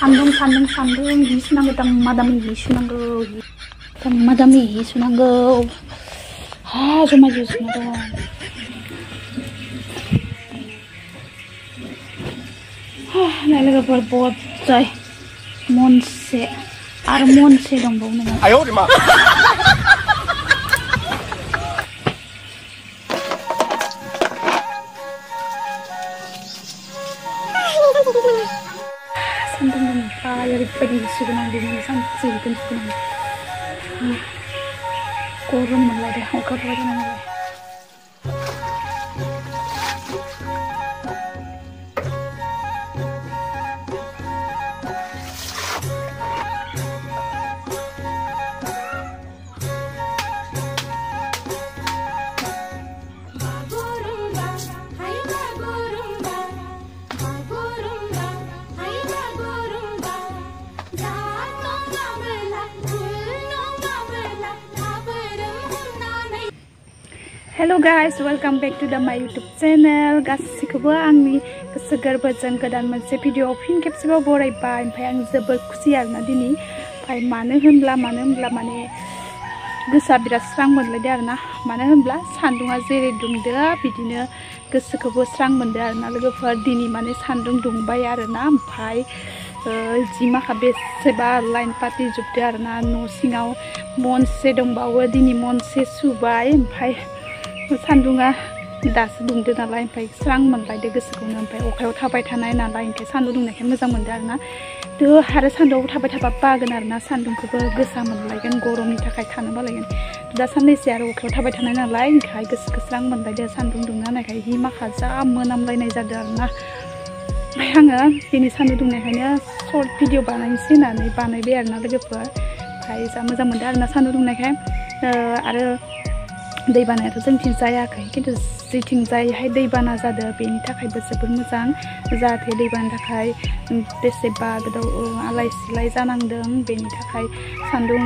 सान्दुं हि सुनांगौ दामादामि हि सुनांगौ दामादामि हि सुनांगौ हा जमा जुसना दङ नाय लोगोफोर बजाय मनसे आरो मनसे दंबावो नोङो आयौ मा सान्दुं दुंबाय ओरैबायदि हिसुगोन आं दिनै सानसे हिगोन गरम मोनलायदों अखा हाबाय थानाय नालाय Hello guys, welcome back to my YouTube channel. गासिखौबो आंनि गोसो गोरबोजों गोदान मोनसे भिडिअ फिन खेबसेबाव बरायबाय ओमफ्राय आं जोबोद खुसि आरोना दिनै ओमफ्राय मानो होनब्ला माने गोसोआ बिराद स्रां मोनलायदों आरोना मानो होनब्ला सान्दुङा जेरै दुंदो बिदिनो गोसोखौबो स्रां मोनदों आरोना लोगोफोर दिनै माने सान्दुं दुंबाय आरोना ओमफ्राय जि माखा बेसेबा लाइन पाति जोबदो आरोना न' सिङाव मनसे दंबावो दिनै मनसे सुबाय ओमफ्राय सान्दुङा दासो दुंदो नालाय ओमफ्राय स्रां मोनलायदो गोसोखौनो ओमफ्राय अखायाव थाबाय थानाय नालाय ओंखाय सान्दुं दुंनायखाय मोजां मोनदों आरोना आरो सान्दुङाव थाबाय थाबा बागोन आरोना सान्दुंखौबो गोसा मोनलायगोन गरमनि थाखाय थानो बालायगोन दा साननैसो आरो अखायाव थाबाय थानाय नालाय ओंखाय गोसोखौ स्रां मोनलायदो सान्दुं दुंना होनायखाय हि माखा जा मोनामलायनाय जादों आरोना ओमफ्राय आङो दिनै सान्दुं दुंनायखायनो सर्ट भिडिअ बानायनोसै होननानै बानायबाय आरोना लोगोफोर ओमफ्राय जा मोजां मोनदों आरोना सान्दुं दुंनायखाय आरो दैबानायाथ' जोंथिं जायाखै खिन्थु जेथिंजायहाय दैबाना जादों बेनि थाखायबो जोबोद मोजां जाहाथे दैबानानि थाखाय बेसेबा गोदाव आलाय सिलाय जानांदों बेनि थाखाय सान्दुं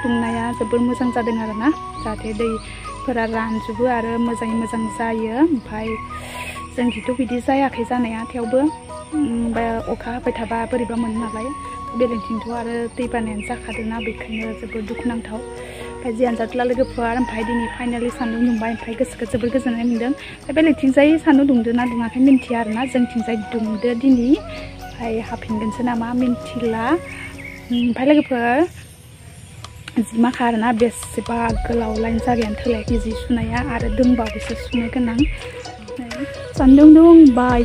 दुंनाया जोबोद मोजां जादों आरोना जाहाथे दैफोरा रानजोबो आरो मोजाङै मोजां जायो ओमफ्राय जोंथिंथ' बिदि जायाखै जानाया थेवबो अखा हाबाय थाबा बोरैबा मोनो नालाय बेलेगथिंथ' आरो दैबानायानो जाखादोंना बेखायनो जोबोद दुखुनांथाव ओमफ्राय जियानो जादोला लोगोफोर ओमफ्राय दिनै फाइनालि सान्दुं दुंबाय ओमफ्राय गोसोखौ जोबोद गोजोननाय मोन्दों ओमफ्राय बेलेगथिंजाय सान्दुं दुंदो ना दुङाखै मिन्थिया आरोना जोंथिंजाय दुंदो दिनै ओमफ्राय हाफिनगोनसो नामा मिन्थिला ओमफ्राय लोगोफोर जि माखा आरोना बेसेबा गोलाव लाइन जागायानो थोलायाखै जि सुनाया आरो दंबावोसो सुनो गोनां सान्दुं दुंबाय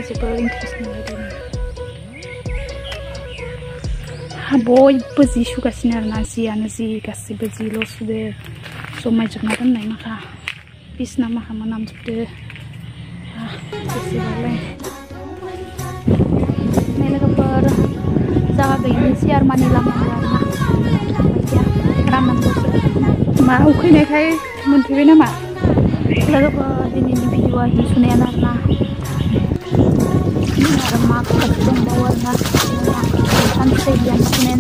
जोबोद इन्टारेस्ट मोनलायदों बयबो जि सुगासिनो आरोना जियानो जि गासिबो जिल' सुदो जमायजोबना दोननाय माखा बिसना माखा मोनामजोबदो बेसेबालाय लोगोफोर जागा गैयिनि सियार मानि लामनांगौ आरोना राननांगौसो मा उखैनायखाय मोनफैबाय नामा लोगोफोर दिनैनि भिडिअआ हि सुनायानो आरोना आरो माखासे दंबावो आरोना सानसे गियान सुनाय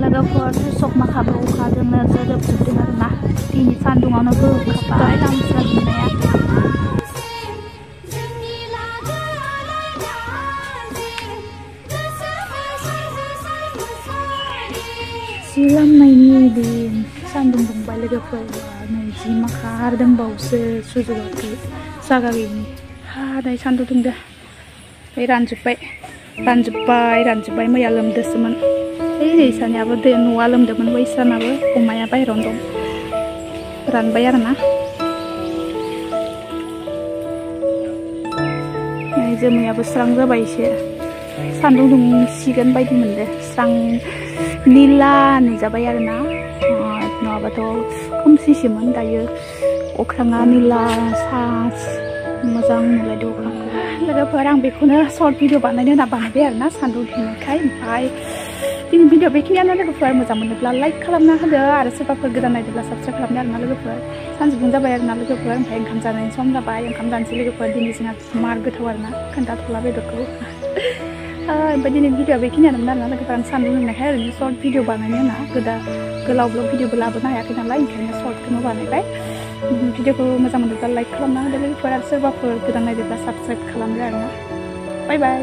लोगोफोर सक माखाबो अखाजोंनो जोबजोबदों आरोना दिनै सान्दुङावनो होखाबाय लामस्रा दुंनाया लामनायनि दिन सान्दुं दुंबाय लोगोफोर नै जि माखा आरो दंबावोसो सुजुवाखै जागा गैयिनि नै सान्दुं दुंदो रानजोब्बाय मैया लोमदोसोमोन इसानियाबो न'आ लोमदोंमोन बैसानाबो अमाया बाहेरावनो दं रानबाय आरोना नै जोमैयाबो स्रां जाबाय एसे सान्दुं दुंसिगोन बायदि मोनदों स्रां नीला नुजाबाय आरोना नङाबाथ' खोमसिसोमोन दायो अख्राङा नीला मोजां नुलायदों अख्रांखौ लोगोफोर आं बेखौनो सर्ट भिडिअ बानायनो होनना बानायबाय आरोना सान्दुं दुंनायखाय ओमफ्राय दिनै भिडिअ बेखिनियानो लोगोफोर मोजां मोनोब्ला लाइक खालामना होदो आरो सोरबाफोर गोदान नायदोंब्ला साबस्क्राइब खालामदो आरोना लोगोफोर सानजौफुं जाबाय आरोना लोगोफोर ओमफ्राय ओंखाम जानायनि सम जाबाय ओंखाम जानोसै लोगोफोर दिनै जोंहा मार गोथाव आरोना खोन्थाथ'ला बेदरखौ ओमफ्राय दिनै भिडिअ बेखिनियानोमोन आरोना लोगोफोर आं सान्दुं दुंनायखाय ओरैनो सर्ट भिडिअ बानायनो होना गोलाव ब्लग भिडिअबो लाबोनो हायाखै नालाय ओंखायनो सर्टखौनो बानायबाय भिडिअखौ मोजां मोनोब्ला लाइक खालामना होदो लोगोफोर आरो सोरबाफोर गोदान नायदोंब्ला साबस्क्राइब खालामदो आरोना बाय बाय